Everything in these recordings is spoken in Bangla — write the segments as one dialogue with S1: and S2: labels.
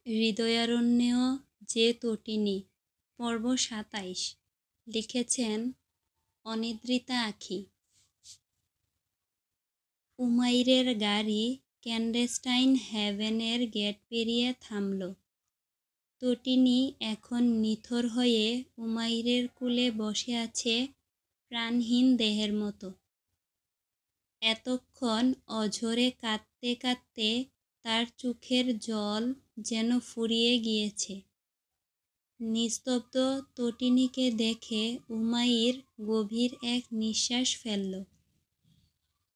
S1: হৃদয়ারণ্য যে তটিনী, পর্ব ২৭। লিখেছেন অনিদ্রিতা আখি। উমাইরের গাড়ি ক্ল্যান্ডেস্টাইন হ্যাভেনের গেট পেরিয়ে থামল। তটিনী এখন নিথর হয়ে উমাইরের কোলে বসে আছে, প্রাণহীন দেহের মতো। এতক্ষণ অঝোরে কাঁদতে কাঁদতে তার চোখের জল যেন ফুরিয়ে গিয়েছে। নিস্তব্ধ তটিনীকে দেখে উমাইর গভীর এক নিঃশ্বাস ফেলল,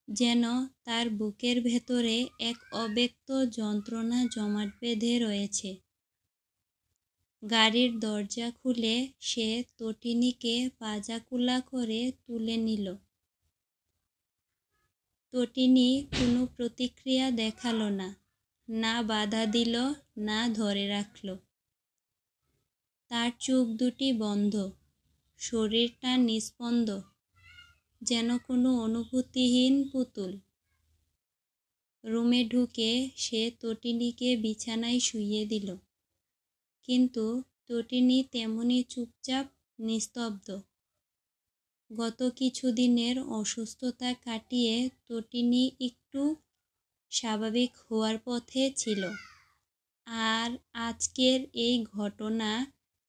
S1: যেন তার বুকের ভেতরে এক অব্যক্ত যন্ত্রণা জমাট বেঁধে রয়েছে। গাড়ির দরজা খুলে সে তটিনীকে পাজাকুলা করে তুলে নিল। তটিনী কোনো প্রতিক্রিয়া দেখাল না, না বাধা দিল, না ধরে রাখল। তার চোখ দুটি বন্ধ, শরীরটা নিস্পন্দ, যেন কোনো অনুভূতিহীন পুতুল। রুমে ঢুকে সে তটিনীকে বিছানায় শুইয়ে দিল, কিন্তু তটিনী তেমনি চুপচাপ, নিস্তব্ধ। গত কিছুদিনের অসুস্থতা কাটিয়ে তটিনী একটু স্বাভাবিক হওয়ার পথে ছিল, আর আজকের এই ঘটনা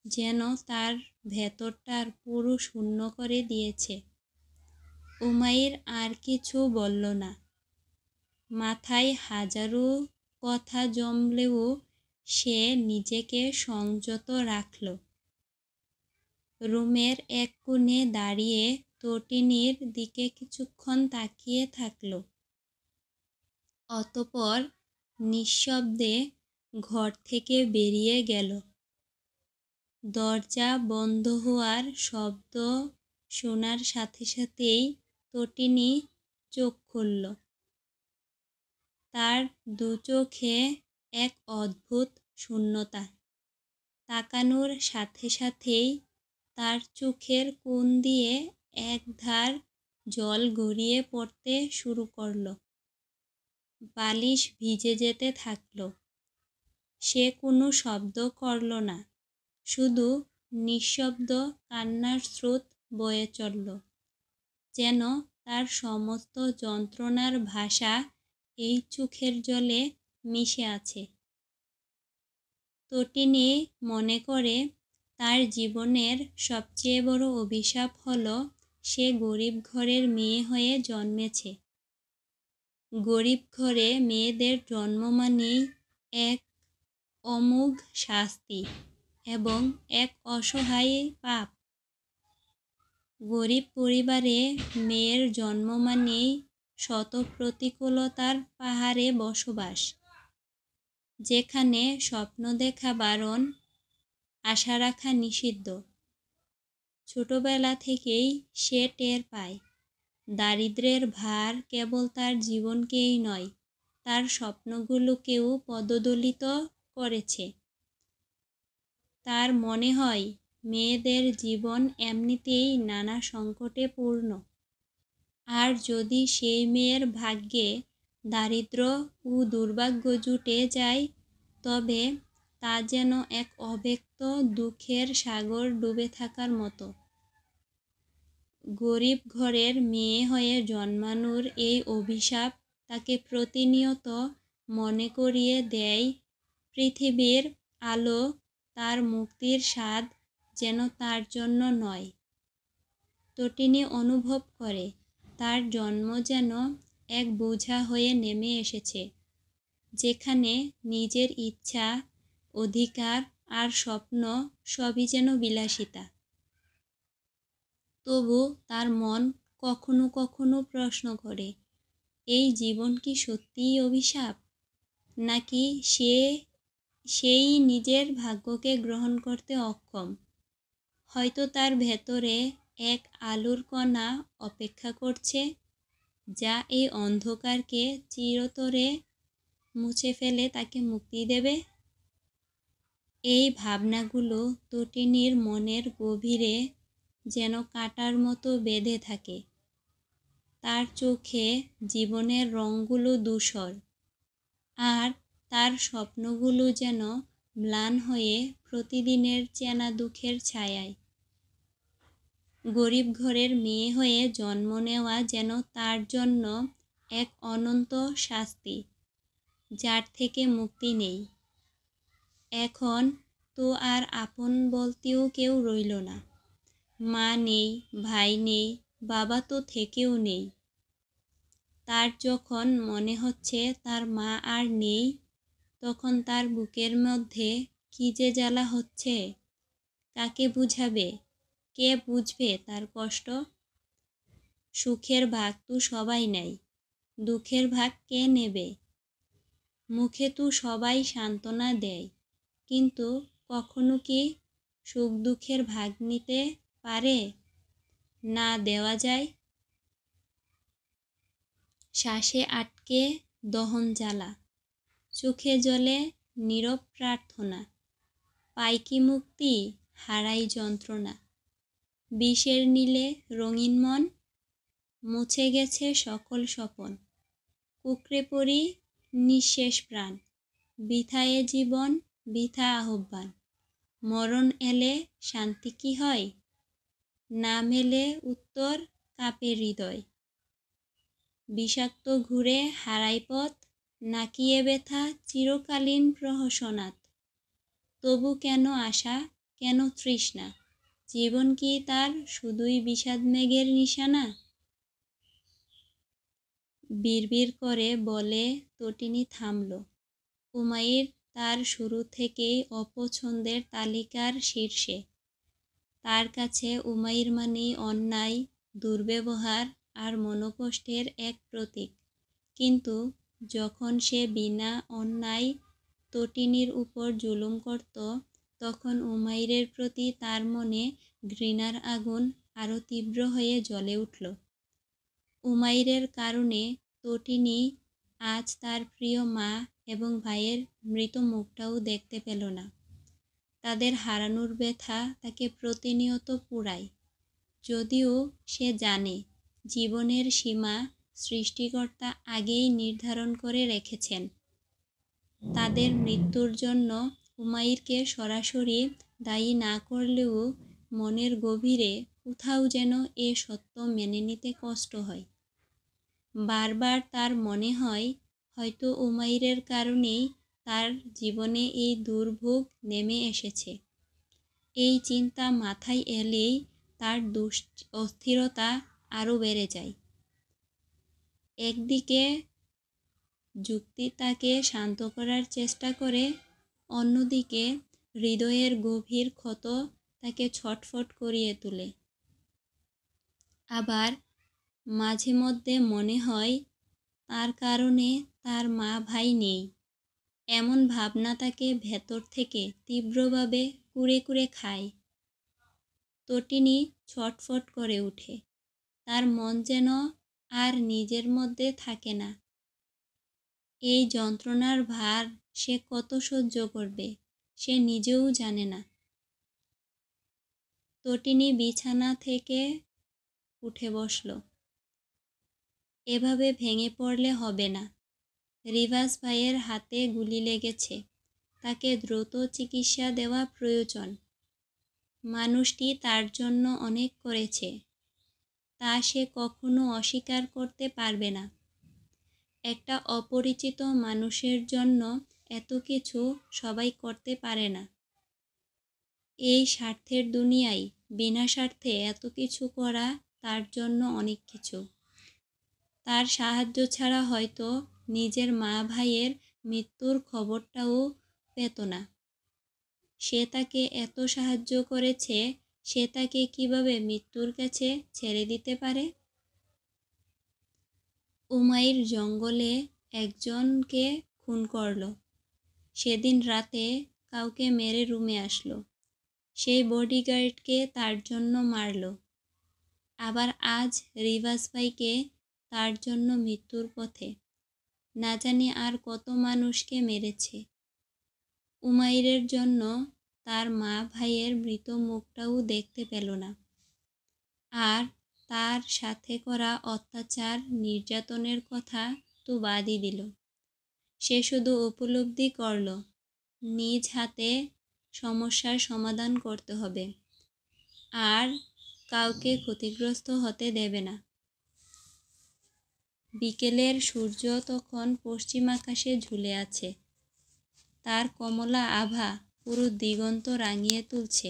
S1: যেন তার ভেতরটার পুরো শূন্য করে দিয়েছে। উমাইর আর কিছু বলল না। মাথায় হাজারো কথা জমলেও সে নিজেকে সংযত রাখল। রুমের এক কোণে দাঁড়িয়ে তটিনীর দিকে কিছুক্ষণ তাকিয়ে থাকল। অতঃপর নিঃশব্দে ঘর থেকে বেরিয়ে গেল। দরজা বন্ধ হওয়ার শব্দ শোনার সাথে সাথেই তটিনী চোখ খুলল। তার দু চোখে এক অদ্ভুত শূন্যতা। তাকানোর সাথে সাথেই তার চোখের কোণ দিয়ে এক ধার জল গড়িয়ে পড়তে শুরু করল। বালিশ ভিজে যেতে থাকল। সে কোনো শব্দ করল না, শুধু নিঃশব্দ কান্নার স্রোত বয়ে চলল, যেন তার সমস্ত যন্ত্রণার ভাষা এই চোখের জলে মিশে আছে। তটিনী মনে করে তার জীবনের সবচেয়ে বড় অভিশাপ হলো সে গরিব ঘরের মেয়ে হয়ে জন্মেছে। গরিব ঘরে মেয়েদের জন্ম মানেই এক অমোঘ শাস্তি এবং এক অসহায় পাপ। গরিব পরিবারে মেয়ের জন্ম মানেই শত প্রতিকূলতার পাহাড়ে বসবাস, যেখানে স্বপ্ন দেখা বারণ, আশা রাখা নিষিদ্ধ। ছোটবেলা থেকেই সে টের পায়, দারিদ্র্যের ভার কেবল তার জীবনকেই নয়, তার স্বপ্নগুলোকেও পদদলিত করেছে। তার মনে হয় মেয়েদের জীবন এমনিতেই নানা সংকটে পূর্ণ, আর যদি সেই মেয়ের ভাগ্যে দারিদ্র্য ও দুর্ভাগ্য জুটে যায়, তবে তা যেন এক অব্যক্ত দুঃখের সাগর ডুবে থাকার মতো। গরিব ঘরের মেয়ে হয়ে জন্মানোর এই অভিশাপ তাকে প্রতিনিয়ত মনে করিয়ে দেয়, পৃথিবীর আলো, তার মুক্তির স্বাদ যেন তার জন্য নয়। তটিনী অনুভব করে তার জন্ম যেন এক বোঝা হয়ে নেমে এসেছে, যেখানে নিজের ইচ্ছা, অধিকার আর স্বপ্ন সবই যেন বিলাসিতা। তবু তার মন কখনো কখনো প্রশ্ন করে, এই জীবন কি সত্যিই অভিশাপ, নাকি সেই নিজের ভাগ্যকে গ্রহণ করতে অক্ষম? হয়তো তার ভেতরে এক আলোর কণা অপেক্ষা করছে, যা এই অন্ধকারকে চিরতরে মুছে ফেলে তাকে মুক্তি দেবে। এই ভাবনাগুলো তটিনীর মনের গভীরে যেন কাঁটার মতো বেঁধে থাকে। তার চোখে জীবনের রঙগুলো ধূসর, আর তার স্বপ্নগুলো যেন ম্লান হয়ে প্রতিদিনের চেনা দুঃখের ছায়ায়। গরিব ঘরের মেয়ে হয়ে জন্ম নেওয়া যেন তার জন্য এক অনন্ত শাস্তি, যার থেকে মুক্তি নেই। এখন তো আর আপন বলতেও কেউ রইল না। মা নেই, ভাই নেই, বাবা তো থেকেও নেই। তার যখন মনে হচ্ছে তার মা আর নেই, তখন তার বুকের মধ্যে কী যে জ্বালা হচ্ছে। কাকে বুঝাবে? কে বুঝবে তার কষ্ট? সুখের ভাগ তো সবাই নেয়, দুঃখের ভাগ কে নেবে? মুখে তো সবাই সান্ত্বনা দেয়, কিন্তু কখনো কি সুখ দুঃখের ভাগ নিতে পারে? না দেওয়া যায়। শ্বাসে আটকে দহন জ্বালা, চোখে জলে নীরব প্রার্থনা। পাই কি মুক্তি, হারাই যন্ত্রণা। বিষের নীলে রঙিন মন, মুছে গেছে সকল স্বপন। কুঁকড়ে পড়ি নিঃশেষ প্রাণ, বৃথা এ জীবন, বৃথা আহ্বান। মরণ এলে শান্তি কি হয়? না মেলে উত্তর, কাঁপে হৃদয়। বিষাক্ত ঘুরে হারাই পথ, নাকি এ ব্যথা চিরকালীন প্রহসনাত। তবু কেন আশা, কেন তৃষ্ণা? জীবন কি তার শুধুই বিষাদ মেঘের নিশানা? বিড়বিড় করে বলে তটিনী থামল। উমাইর তার শুরু থেকেই অপছন্দের তালিকার শীর্ষে। তার কাছে উমাইর মানেই অন্যায়, দুর্ব্যবহার আর মনোকষ্টের এক প্রতীক। কিন্তু যখন সে বিনা অন্যায় তটিনীর উপর জুলুম করত, তখন উমাইরের প্রতি তার মনে ঘৃণার আগুন আরও তীব্র হয়ে জ্বলে উঠল। উমাইরের কারণে তটিনী আজ তার প্রিয় মা এবং ভাইয়ের মৃত মুখটাও দেখতে পেল না। তাদের হারানোর ব্যথা তাকে প্রতিনিয়ত পোড়ায়। যদিও সে জানে জীবনের সীমা সৃষ্টিকর্তা আগেই নির্ধারণ করে রেখেছেন। তাদের মৃত্যুর জন্য উমাইরকে সরাসরি দায়ী না করলেও মনের গভীরে কোথাও যেন এ সত্য মেনে নিতে কষ্ট হয়। বারবার তার মনে হয় হয়তো উমাইরের কারণেই তার জীবনে এই দুর্ভোগ নেমে এসেছে। এই চিন্তা মাথায় এলেই তার অস্থিরতা আরও বেড়ে যায়। একদিকে যুক্তি তাকে শান্ত করার চেষ্টা করে, অন্যদিকে হৃদয়ের গভীর ক্ষত তাকে ছটফট করিয়ে তোলে। আবার মাঝে মধ্যে মনে হয় তার কারণে তার মা ভাই নেই, এমন ভাবনা তাকে ভেতর থেকে তীব্রভাবে কুরে কুরে খায়। তটিনী ছটফট করে ওঠে। তার মন যেন আর নিজের মধ্যে থাকে না। এই যন্ত্রণার ভার সে কত সহ্য করবে সে নিজেও জানে না। তটিনী বিছানা থেকে উঠে বসল। এভাবে ভেঙে পড়লে হবে না। রিভাস ভাইয়ের হাতে গুলি লেগেছে, তাকে দ্রুত চিকিৎসা দেওয়া প্রয়োজন। মানুষটি তার জন্য অনেক করেছে, তা সে কখনো অস্বীকার করতে পারবে না। একটা অপরিচিত মানুষের জন্য এত কিছু সবাই করতে পারে না। এই স্বার্থের দুনিয়ায় বিনা স্বার্থে এত কিছু করা তার জন্য অনেক কিছু। তার সাহায্য ছাড়া হয়তো নিজের মা ভাইয়ের মৃত্যুর খবরটাও পেত না। সে তাকে এত সাহায্য করেছে, সে তাকে কিভাবে মৃত্যুর কাছে ছেড়ে দিতে পারে? উমাইর জঙ্গলে একজনকে খুন করল। সেদিন রাতে কাউকে মেরে রুমে আসলো। সেই বডিগার্ডকে তার জন্য মারল। আবার আজ রিভাস ভাইকে তার জন্য মৃত্যুর পথে। না জানি আর কত মানুষকে মেরেছে। উমাইরের জন্য তার মা ভাইয়ের মৃত মুখটাও দেখতে পেল না। আর তার সাথে করা অত্যাচার নির্যাতনের কথা তো বাদই দিল। সে শুধু উপলব্ধি করল নিজ হাতে সমস্যার সমাধান করতে হবে, আর কাউকে ক্ষতিগ্রস্ত হতে দেবে না। বিকেলের সূর্য তখন পশ্চিম আকাশে ঝুলে আছে। তার কমলা আভা পুরো দিগন্ত রাঙিয়ে তুলছে।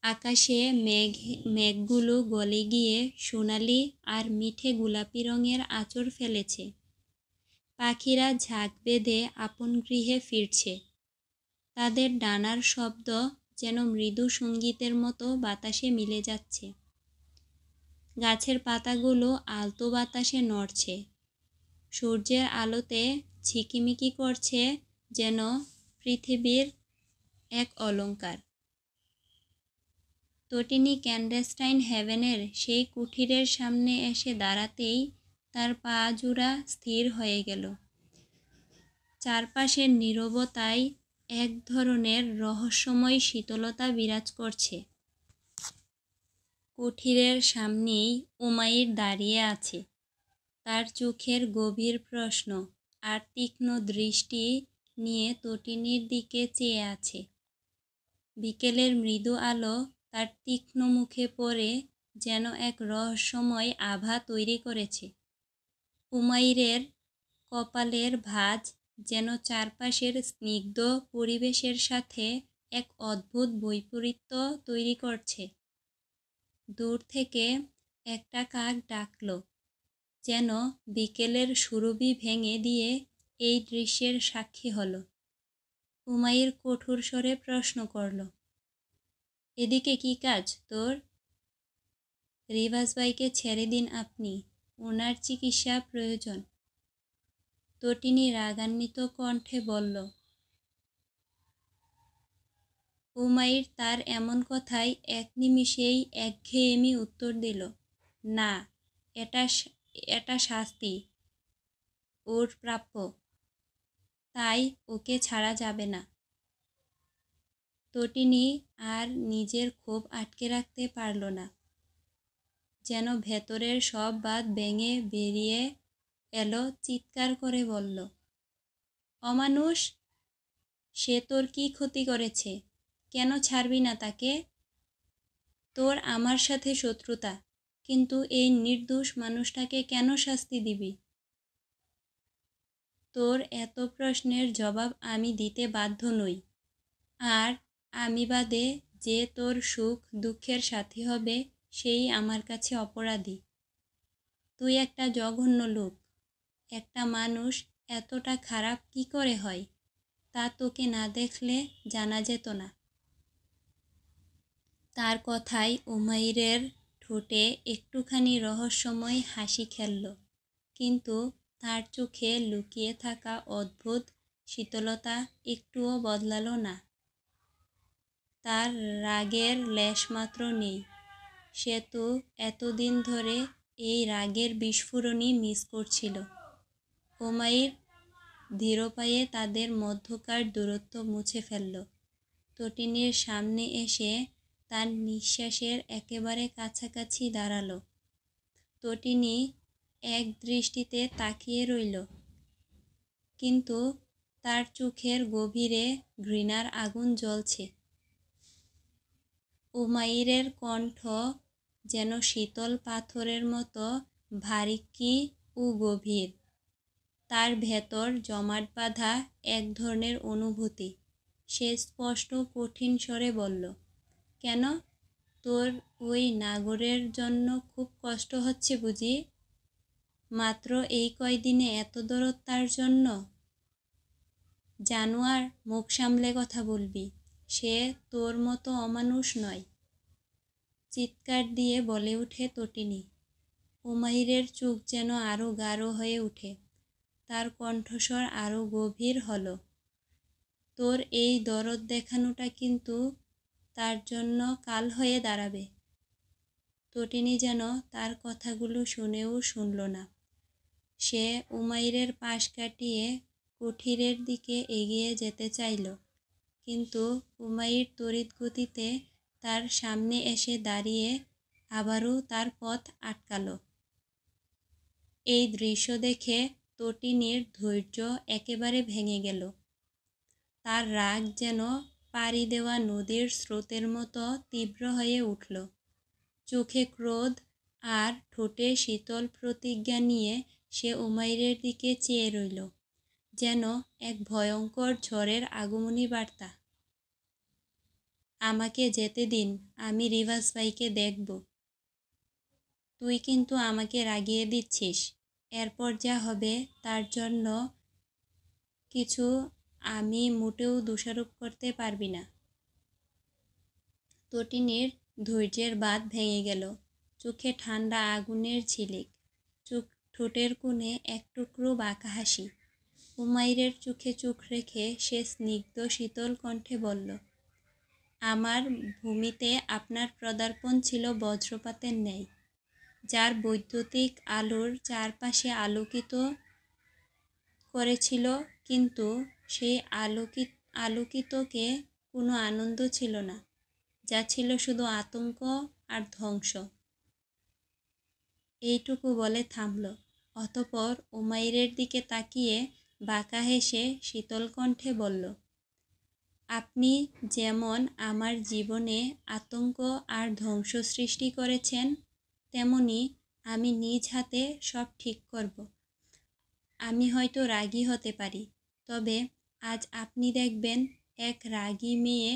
S1: আকাশে মেঘগুলো গলে গিয়ে সোনালি আর মিঠে গোলাপি রঙের আঁচড় ফেলেছে। পাখিরা ঝাঁক বেঁধে আপন গৃহে ফিরছে। তাদের ডানার শব্দ যেন মৃদু সঙ্গীতের মতো বাতাসে মিলে যাচ্ছে। গাছের পাতাগুলো আলতো বাতাসে নড়ছে। সূর্যের আলোতে ঝিকিমিকি করছে যেন পৃথিবীর এক অলংকার। তটিনী ক্যান্ডেলস্টাইন হেভেনের সেই কুঠিরের সামনে এসে দাঁড়াতেই তার পা জোড়া স্থির হয়ে গেল। চারপাশের নীরবতায় এক ধরনের রহস্যময় শীতলতা বিরাজ করছে। কুঠিরের সামনেই উমাইর দাঁড়িয়ে আছে। তার চোখের গভীর প্রশ্ন আর তীক্ষ্ণ দৃষ্টি নিয়ে তটিনীর দিকে চেয়ে আছে। বিকেলের মৃদু আলো তার তীক্ষ্ণ মুখে পড়ে যেন এক রহস্যময় আভা তৈরি করেছে। উমাইরের কপালের ভাঁজ যেন চারপাশের স্নিগ্ধ পরিবেশের সাথে এক অদ্ভুত বৈপরীত্য তৈরি করছে। দূর থেকে একটা কাক ডাকল, যেন বিকেলের সুরভি ভেঙে দিয়ে এই দৃশ্যের সাক্ষী হলো। উমাইর কঠোর স্বরে প্রশ্ন করল, এদিকে কি কাজ তোর? রিভাস ভাইকে ছেড়ে দিন আপনি, ওনার চিকিৎসা প্রয়োজন। তটিনী রাগান্বিত কণ্ঠে বলল। উমাইর তার এমন কথায় এক নিমিষেই একঘেয়েমি উত্তর দিল, না, এটা শাস্তি ওর প্রাপ্য, তাই ওকে ছাড়া যাবে না। তটিনী আর নিজের ক্ষোভ আটকে রাখতে পারল না। যেন ভেতরের সব বাঁধ ভেঙে বেরিয়ে এলো, চিৎকার করে বলল, অমানুষ, সে তোর কি ক্ষতি করেছে? কেন ছাড়বি না তাকে? তোর আমার সাথে শত্রুতা, কিন্তু এই নির্দোষ মানুষটাকে কেন শাস্তি দিবি? তোর এত প্রশ্নের জবাব আমি দিতে বাধ্য নই। আর আমি বাদে যে তোর সুখ দুঃখের সাথী হবে সেই আমার কাছে অপরাধী। তুই একটা জঘন্য লোক। একটা মানুষ এতটা খারাপ কি করে হয় তা তোকে না দেখলে জানা যেত না। তার কথায় উমাইরের ঠোঁটে একটুখানি রহস্যময় হাসি খেলল, কিন্তু তার চোখে লুকিয়ে থাকা অদ্ভুত শীতলতা একটুও বদলালো না। তার রাগের লেশমাত্র নেই। সে তো এতদিন ধরে এই রাগের বিস্ফোরণই মিস করছিল। উমাইর ধীর পায়ে তাদের মধ্যকার দূরত্ব মুছে ফেলল। তটিনীর সামনে এসে তার নিঃশ্বাসের একেবারে কাছাকাছি দাঁড়াল। তটিনী এক দৃষ্টিতে তাকিয়ে রইল, কিন্তু তার চোখের গভীরে ঘৃণার আগুন জ্বলছে। উমাইরের কণ্ঠ যেন শীতল পাথরের মতো ভারিক্কি ও গভীর। তার ভেতর জমাট বাঁধা এক ধরনের অনুভূতি। সে স্পষ্ট কঠিন স্বরে বলল, কেন? তোর ওই নাগরের জন্য খুব কষ্ট হচ্ছে বুঝি? মাত্র এই কয়দিনে এত দরদ তার জন্য? জানোয়ার, মুখ সামলে কথা বলবি। সে তোর মতো অমানুষ নয়। চিৎকার দিয়ে বলে ওঠে তটিনী। উমাইরের চোখ যেন আরও গাঢ় হয়ে ওঠে। তার কণ্ঠস্বর আরও গভীর হলো, তোর এই দরদ দেখানোটা কিন্তু তার জন্য কাল হয়ে দাঁড়াবে। তটিনী যেন তার কথাগুলো শুনেও শুনল না। সে উমাইরের পাশ কাটিয়ে কুঠিরের দিকে এগিয়ে যেতে চাইল, কিন্তু উমাইর তড়িৎ গতিতে তার সামনে এসে দাঁড়িয়ে আবারও তার পথ আটকাল। এই দৃশ্য দেখে তটিনীর ধৈর্য একেবারে ভেঙে গেল। তার রাগ যেন পাড়ি দেওয়া নদীর স্রোতের মতো তীব্র হয়ে উঠল। চোখে ক্রোধ আর ঠোঁটে শীতল প্রতিজ্ঞা নিয়ে সে উমাইরের দিকে চেয়ে রইল, যেন এক ভয়ঙ্কর ঝড়ের আগমনী বার্তা। আমাকে যেতে দিন, আমি রিভাস ভাইকে দেখব। তুই কিন্তু আমাকে রাগিয়ে দিচ্ছিস। এরপর যা হবে তার জন্য কিছু আমি মোটেও দোষারোপ করতে পারবি না। তটিনীর ধৈর্যের বাঁধ ভেঙে গেল। চোখে ঠান্ডা আগুনের ঝিলিক, ঠোঁটের কোণে এক টুকরো বাঁকা হাসি। উমাইরের চোখে চোখ রেখে সে স্নিগ্ধ শীতল কণ্ঠে বলল, আমার ভূমিতে আপনার পদার্পণ ছিল বজ্রপাতের ন্যায়, যার বৈদ্যুতিক আলোর চারপাশে আলোকিত করেছিল, কিন্তু সেই আলোকিতকে কোনো আনন্দ ছিল না, যা ছিল শুধু আতঙ্ক আর ধ্বংস। এইটুকু বলে থামল। অতঃপর উমাইরের দিকে তাকিয়ে বাঁকা হেসে শীতল কণ্ঠে বলল, আপনি যেমন আমার জীবনে আতঙ্ক আর ধ্বংস সৃষ্টি করেছেন, তেমনি আমি নিজ হাতে সব ঠিক করব। আমি হয়তো রাগী হতে পারি, তবে আজ আপনি দেখবেন এক রাগী মেয়ে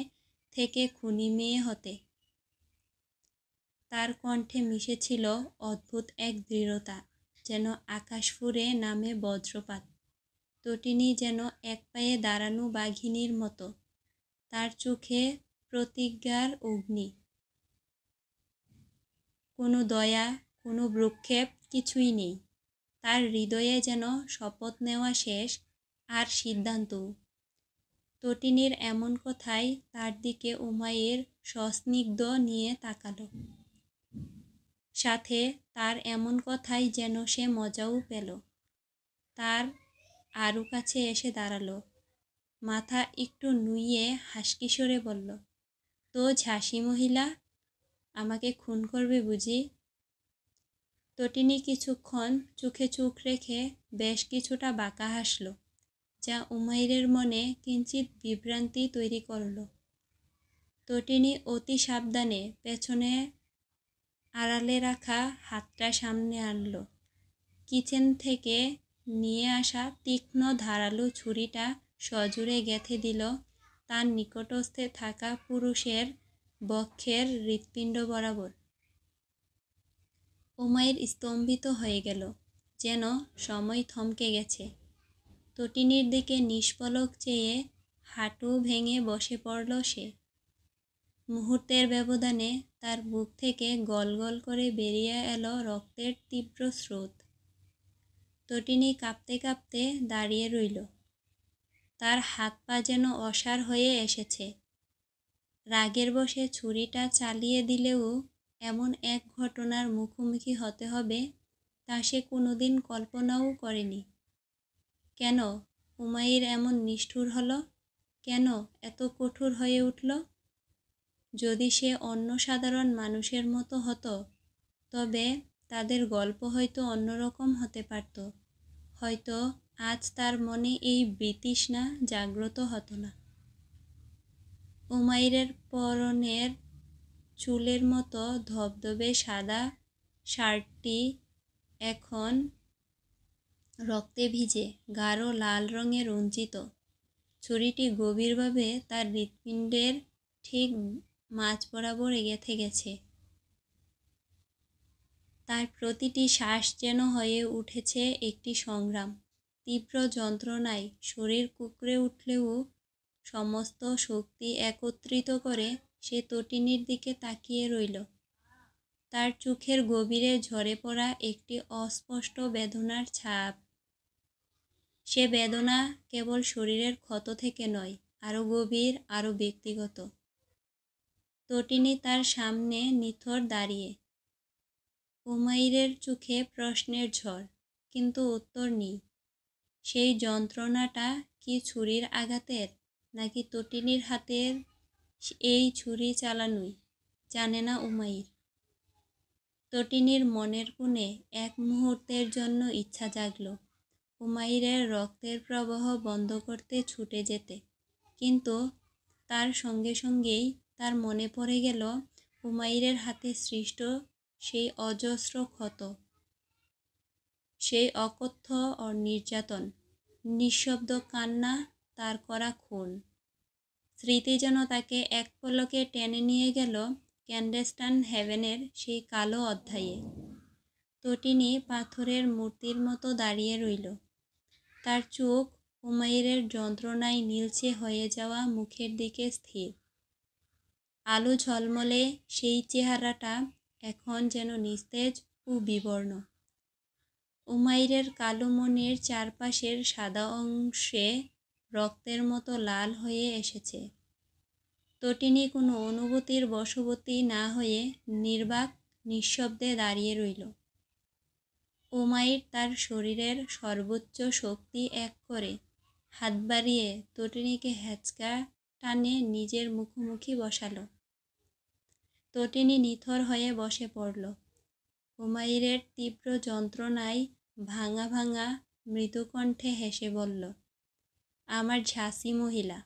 S1: থেকে খুনি মেয়ে হতে। তার কণ্ঠে মিশেছিল অদ্ভুত এক দৃঢ়তা, যেন আকাশ ফুঁড়ে নামে বজ্রপাত। তটিনী যেন এক পায়ে দাঁড়ানো বাঘিনীর মতো, তার চোখে প্রতিজ্ঞার অগ্নি। কোনো দয়া, কোনো ভ্রুক্ষেপ কিছুই নেই। তার হৃদয়ে যেন শপথ নেওয়া শেষ, আর সিদ্ধান্তও। তটিনীর এমন কথায় তার দিকে উমাইর সস্নিগ্ধ নিয়ে তাকালো। সাথে তার এমন কথায় যেন সে মজাও পেল। তার আরও কাছে এসে দাঁড়ালো, মাথা একটু নুইয়ে হাসকিশোরে বলল, তো ঝাঁসি মহিলা, আমাকে খুন করবে বুঝি? তটিনী কিছুক্ষণ চোখে চোখ রেখে বেশ কিছুটা বাঁকা হাসল, যা উমাইরের মনে কিঞ্চিত বিভ্রান্তি তৈরি করল। তটিনী অতি সাবধানে পেছনে আড়ালে রাখা হাতটা সামনে আনল। কিচেন থেকে নিয়ে আসা তীক্ষ্ণ ধারালো ছুরিটা সজোরে গেঁথে দিল তার নিকটস্থে থাকা পুরুষের বক্ষের হৃৎপিণ্ড বরাবর। উমাইর স্তম্ভিত হয়ে গেল, যেন সময় থমকে গেছে। তটিনীর দিকে নিষ্পলক চেয়ে হাঁটু ভেঙে বসে পড়ল সে। মুহূর্তের ব্যবধানে তার বুক থেকে গল গল করে বেরিয়ে এলো রক্তের তীব্র স্রোত। তটিনী কাঁপতে কাঁপতে দাঁড়িয়ে রইল। তার হাত পা যেন অসাড় হয়ে এসেছে। রাগের বশে ছুরিটা চালিয়ে দিলেও এমন এক ঘটনার মুখোমুখি হতে হবে তা সে কোনোদিন কল্পনাও করেনি। কেন উমাইর এমন নিষ্ঠুর হলো? কেন এত কঠোর হয়ে উঠল? যদি সে অন্য সাধারণ মানুষের মতো হতো, তবে তাদের গল্প হয়তো অন্যরকম হতে পারত। হয়তো আজ তার মনে এই বিতৃষ্ণা জাগ্রত হতো না। উমাইরের পরনের চুলের মতো ধবধবে সাদা শার্টটি এখন রক্তে ভিজে, গাঢ় লাল রঙে রঞ্জিত। ছুরিটি গভীরভাবে তার হৃৎপিণ্ডের ঠিক মাঝ বরাবর গেঁথে গেছে। তার প্রতিটি শ্বাস যেন হয়ে উঠেছে একটি সংগ্রাম। তীব্র যন্ত্রণায় শরীর কুঁকড়ে উঠলেও সমস্ত শক্তি একত্রিত করে সে তটিনীর দিকে তাকিয়ে রইল। তার চোখের গভীরে ঝরে পড়া একটি অস্পষ্ট বেদনার ছাপ। সে বেদনা কেবল শরীরের ক্ষত থেকে নয়, আরও গভীর, আরও ব্যক্তিগত। তটিনী তার সামনে নিথর দাঁড়িয়ে। উমাইরের চোখে প্রশ্নের ঝড়, কিন্তু উত্তর নেই। সেই যন্ত্রণাটা কি ছুরির আঘাতের, নাকি তটিনীর হাতের এই ছুরি চালানোই, জানে না উমাইর। তটিনীর মনের কোণে এক মুহূর্তের জন্য ইচ্ছা জাগল উমাইরের রক্তের প্রবাহ বন্ধ করতে ছুটে যেতে, কিন্তু তার সঙ্গে সঙ্গেই তার মনে পড়ে গেল উমাইরের হাতে সৃষ্ট সেই অজস্র ক্ষত, সেই অকথ্য নির্যাতন, নিঃশব্দ কান্না, তার করা খুন। স্মৃতি যেন তাকে এক পলকে টেনে নিয়ে গেল ক্যান্ডেস্টান হেভেনের সেই কালো অধ্যায়ে। তটিনী পাথরের মূর্তির মতো দাঁড়িয়ে রইল, তার চোখ উমাইরের যন্ত্রণায় নীলচে হয়ে যাওয়া মুখের দিকে স্থির। আলো ঝলমলে সেই চেহারাটা এখন যেন নিস্তেজ ও বিবর্ণ। উমাইরের কালো মনের চারপাশের সাদা অংশে রক্তের মতো লাল হয়ে এসেছে। তটিনী কোনো অনুভূতির বশবর্তী না হয়ে নির্বাক নিঃশব্দে দাঁড়িয়ে রইল। উমাইর তার শরীরের সর্বোচ্চ শক্তি এক করে হাত বাড়িয়ে তটিনীকে হ্যাঁচকা টানে নিজের মুখোমুখি বসালো। তটিনী নিথর হয়ে বসে পড়ল। উমাইরের তীব্র যন্ত্রণায় ভাঙা ভাঙা মৃদুকণ্ঠে হেসে বলল, আমার ঝাঁসি মহিলা,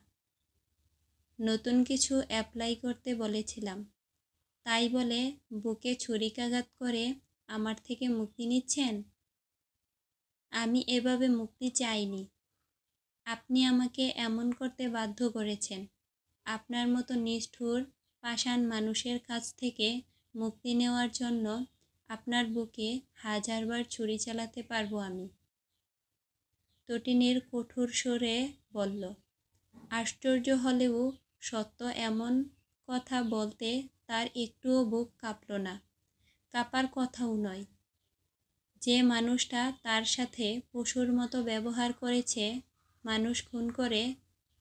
S1: নতুন কিছু অ্যাপ্লাই করতে বলেছিলাম, তাই বলে বুকে ছুরিকাঘাত করে আমার থেকে মুক্তি নিচ্ছেন? আমি এভাবে মুক্তি চাইনি, আপনি আমাকে এমন করতে বাধ্য করেছেন। আপনার মতো নিষ্ঠুর পাষাণ মানুষের কাছ থেকে মুক্তি নেওয়ার জন্য আপনার বুকে হাজারবার ছুরি চালাতে পারবো আমি। তটিনীর কঠোর স্বরে বলল। আশ্চর্য হলেও সত্য, এমন কথা বলতে তার একটুও বুক কাঁপল না, কাঁপার কথাও নয়। যে মানুষটা তার সাথে পশুর মতো ব্যবহার করেছে, মানুষ খুন করে,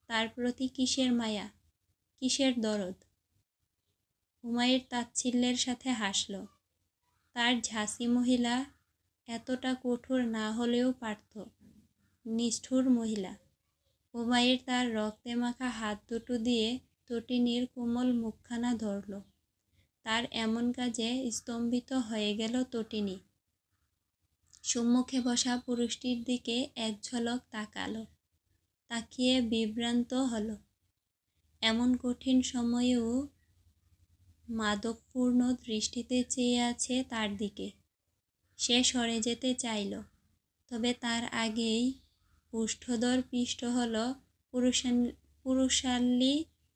S1: তার প্রতি কিসের মায়া, কিসের দরদ? উমাইর তাচ্ছিল্যের সাথে হাসল। তার ঝাঁসি মহিলা এতটা কঠোর না হলেও পারত। নিষ্ঠুর মহিলা। উমাইর তার রক্তে মাখা হাত দুটো দিয়ে তটিনীর কোমল মুখখানা ধরল। তার এমন কাজে স্তম্ভিত হয়ে গেল তটিনী। সম্মুখে বসা পুরুষটির দিকে এক ঝলক তাকালো, তাকিয়ে বিভ্রান্ত হল। এমন কঠিন সময়েও মাদকপূর্ণ দৃষ্টিতে চেয়ে আছে তার দিকে। সে সরে যেতে চাইল, তবে তার আগেই ওষ্ঠধর পিষ্ট হল পুরুষালী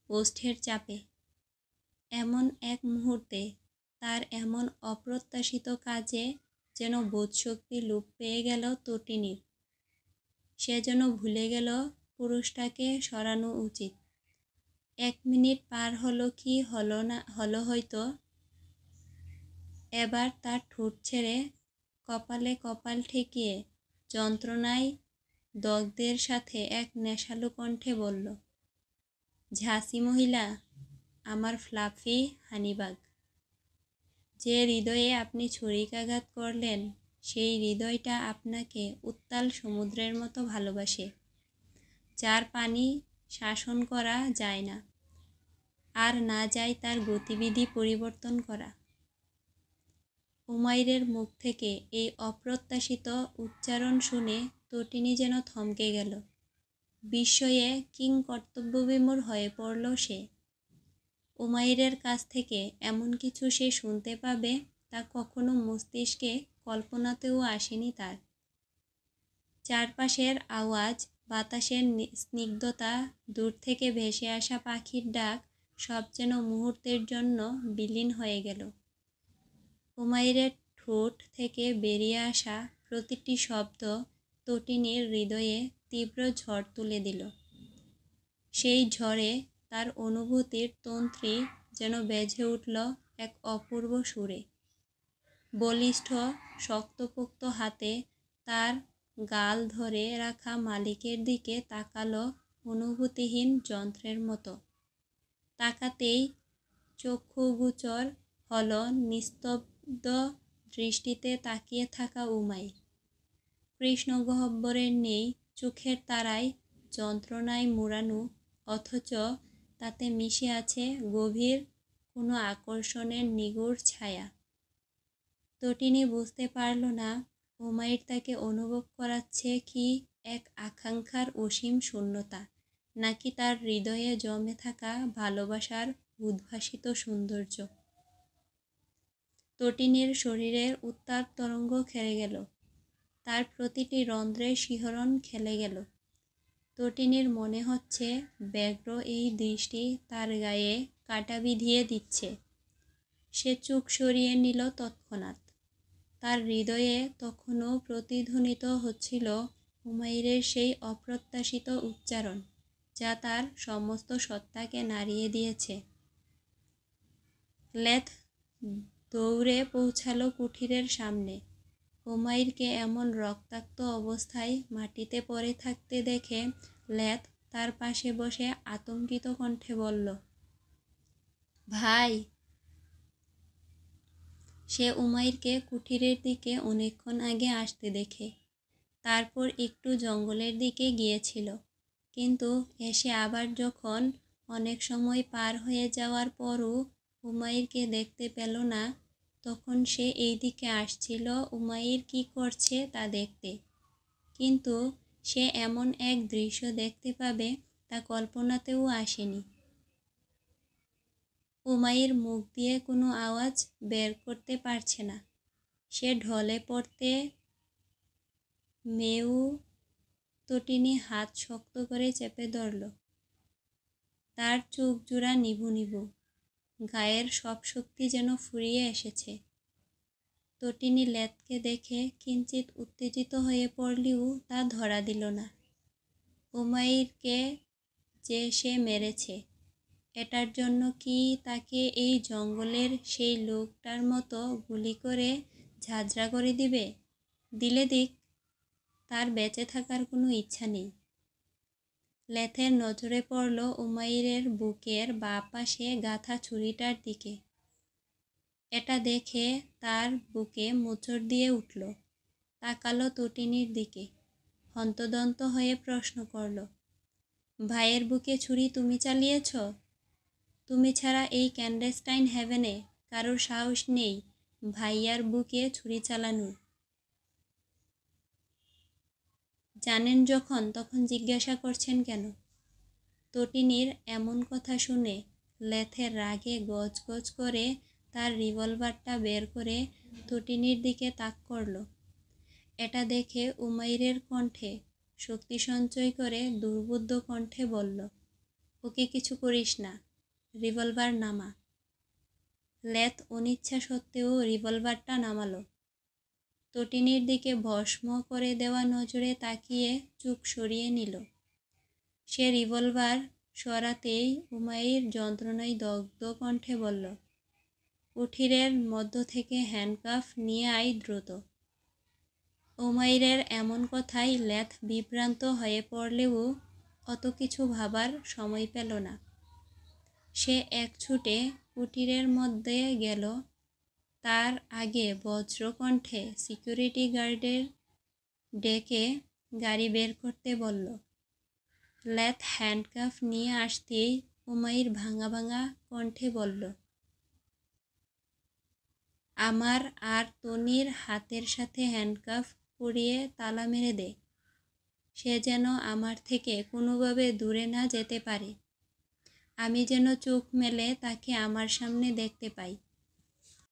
S1: ওষ্ঠের চাপে। এমন এক মুহূর্তে, তার এমন অপ্রত্যাশিত কাজে যেন বোধশক্তি লোপ পেয়ে গেল তটিনীর। সে যেন ভুলে গেল পুরুষটাকে সরানো উচিত। 1 মিনিট পার হলো কি হলো হয়তো। এবার তার ঠোঁট ছেড়ে কপালে কপাল ঠেকিয়ে যন্ত্রণায় দগ্ধের সাথে এক নেশালো কণ্ঠে বলল, ঝাঁসি মহিলা, আমার ফ্লাফি হানিবাগ, যে হৃদয়ে আপনি ছুরিকাঘাত করলেন, সেই হৃদয়টা আপনাকে উত্তাল সমুদ্রের মতো ভালোবাসে, যার পানি শাসন করা যায় না, আর না যায় তার গতিবিধি পরিবর্তন করা। উমাইরের মুখ থেকে এই অপ্রত্যাশিত উচ্চারণ শুনে তটিনী যেন থমকে গেল। বিস্ময়ে কিংকর্তব্যবিমূঢ় হয়ে পড়ল সে। উমাইরের কাছ থেকে এমন কিছু সে শুনতে পাবে, তা কখনো মস্তিষ্কে কল্পনাতেও আসেনি তার। চারপাশের আওয়াজ, বাতাসের স্নিগ্ধতা, দূর থেকে ভেসে আসা পাখির ডাক, সব যেন মুহূর্তের জন্য বিলীন হয়ে গেল। উমাইরের ঠোঁট থেকে বেরিয়ে আসা প্রতিটি শব্দ তটিনীর হৃদয়ে তীব্র ঝড় তুলে দিল। সেই ঝড়ে তার অনুভূতির তন্ত্রী যেন বেজে উঠল এক অপূর্ব সুরে। বলিষ্ঠ শক্তপোক্ত হাতে তার গাল ধরে রাখা মালিকের দিকে তাকালো অনুভূতিহীন যন্ত্রের মতো। তাকাতেই চক্ষুগোচর হল নিস্তব্ধ দৃষ্টিতে তাকিয়ে থাকা উমাইর। কৃষ্ণগহ্বরের নেই চোখের তারায় যন্ত্রণায় মোড়ানো, অথচ তাতে মিশে আছে গভীর কোনো আকর্ষণের নিগূঢ় ছায়া। তটিনী বুঝতে পারল না উমাইর তাকে অনুভব করাচ্ছে কি এক আকাঙ্ক্ষার অসীম শূন্যতা, নাকি তার হৃদয়ে জমে থাকা ভালোবাসার উদ্ভাসিত সৌন্দর্য। তটিনীর শরীরের উত্তাপ তরঙ্গ খেলে গেল, তার প্রতিটি রন্ধ্রে শিহরণ খেলে গেল। তটিনীর মনে হচ্ছে ব্যগ্র এই দৃষ্টি তার গায়ে কাঁটা বিঁধিয়ে দিচ্ছে। সে চোখ সরিয়ে নিল তৎক্ষণাৎ। তার হৃদয়ে তখনও প্রতিধ্বনিত হচ্ছিল উমাইরের সেই অপ্রত্যাশিত উচ্চারণ, যা তার সমস্ত সত্তাকে নাড়িয়ে দিয়েছে। লেথ দৌড়ে পৌঁছালো কুঠিরের সামনে। উমাইরকে এমন রক্তাক্ত অবস্থায় মাটিতে পড়ে থাকতে দেখে লেথ তার পাশে বসে আতঙ্কিত কণ্ঠে বলল, ভাই। সে উমাইরকে কুঠিরের দিকে অনেকক্ষণ আগে আসতে দেখে তারপর একটু জঙ্গলের দিকে গিয়েছিল, কিন্তু এসে আবার যখন অনেক সময় পার হয়ে যাওয়ার পরও উমাইরকে দেখতে পেল না, তখন সে এই দিকে আসছিল উমাইর কি করছে তা দেখতে। কিন্তু সে এমন এক দৃশ্য দেখতে পাবে তা কল্পনাতেও আসেনি। উমাইর মুখ দিয়ে কোনো আওয়াজ বের করতে পারছে না। সে ঢলে পড়তে মেউ। তটিনী হাত শক্ত করে চেপে ধরল। তার চোখ জোড়া নিভু নিভু, গায়ের সব শক্তি যেন ফুরিয়ে এসেছে। তটিনী লেথকে দেখে কিঞ্চিত উত্তেজিত হয়ে পড়লেও তা ধরা দিল না। উমাইরকে যে সে মেরেছে, এটার জন্য কি তাকে এই জঙ্গলের সেই লোকটার মতো গুলি করে ঝাঁঝরা করে দিবে? দিলে দিক, তার বেঁচে থাকার কোনো ইচ্ছা নেই। লেথের নজরে পড়ল উমাইরের বুকের বাঁ পাশে গাঁথা ছুরিটার দিকে। এটা দেখে তার বুকে মোচড় দিয়ে উঠল। তাকালো তটিনীর দিকে, হন্তদন্ত হয়ে প্রশ্ন করল, ভাইয়ের বুকে ছুরি তুমি চালিয়েছ? তুমি ছাড়া এই ক্যান্ডেস্টাইন হেভেনে কারোর সাহস নেই ভাইয়ার বুকে ছুরি চালানোর। জানেন যখন তখন জিজ্ঞাসা করছেন কেন? তটিনীর এমন কথা শুনে লেথের রাগে গজগজ করে তার রিভলভারটা বের করে তটিনীর দিকে তাক করল। এটা দেখে উমাইরের কণ্ঠে শক্তি সঞ্চয় করে দুর্বোধ্য কণ্ঠে বলল, ওকে কিছু করিস না, রিভলভার নামা। লেথ অনিচ্ছা সত্ত্বেও রিভলভারটা নামালো। তটিনীর দিকে ভস্ম করে দেওয়া নজরে তাকিয়ে চোখ সরিয়ে নিল। সে রিভলভার সরাতেই উমাইর যন্ত্রণায় দগ্ধ কণ্ঠে বলল, কুঠিরের মধ্য থেকে হ্যান্ডকাফ নিয়ে আয় দ্রুত। উমাইরের এমন কথায় লেথ বিভ্রান্ত হয়ে পড়লেও অত কিছু ভাবার সময় পেল না। সে এক ছুটে কুটিরের মধ্যে গেল। তার আগে বজ্রকণ্ঠে সিকিউরিটি গার্ডের ডেকে গাড়ি বের করতে বলল। লেথ হ্যান্ডকাফ নিয়ে আসতেই উমাইর ভাঙা ভাঙা কণ্ঠে বলল, আমার আর তনির হাতের সাথে হ্যান্ডকাফ পরিয়ে তালা মেরে দে, সে যেন আমার থেকে কোনোভাবে দূরে না যেতে পারে। আমি যেন চোখ মেলে তাকে আমার সামনে দেখতে পাই।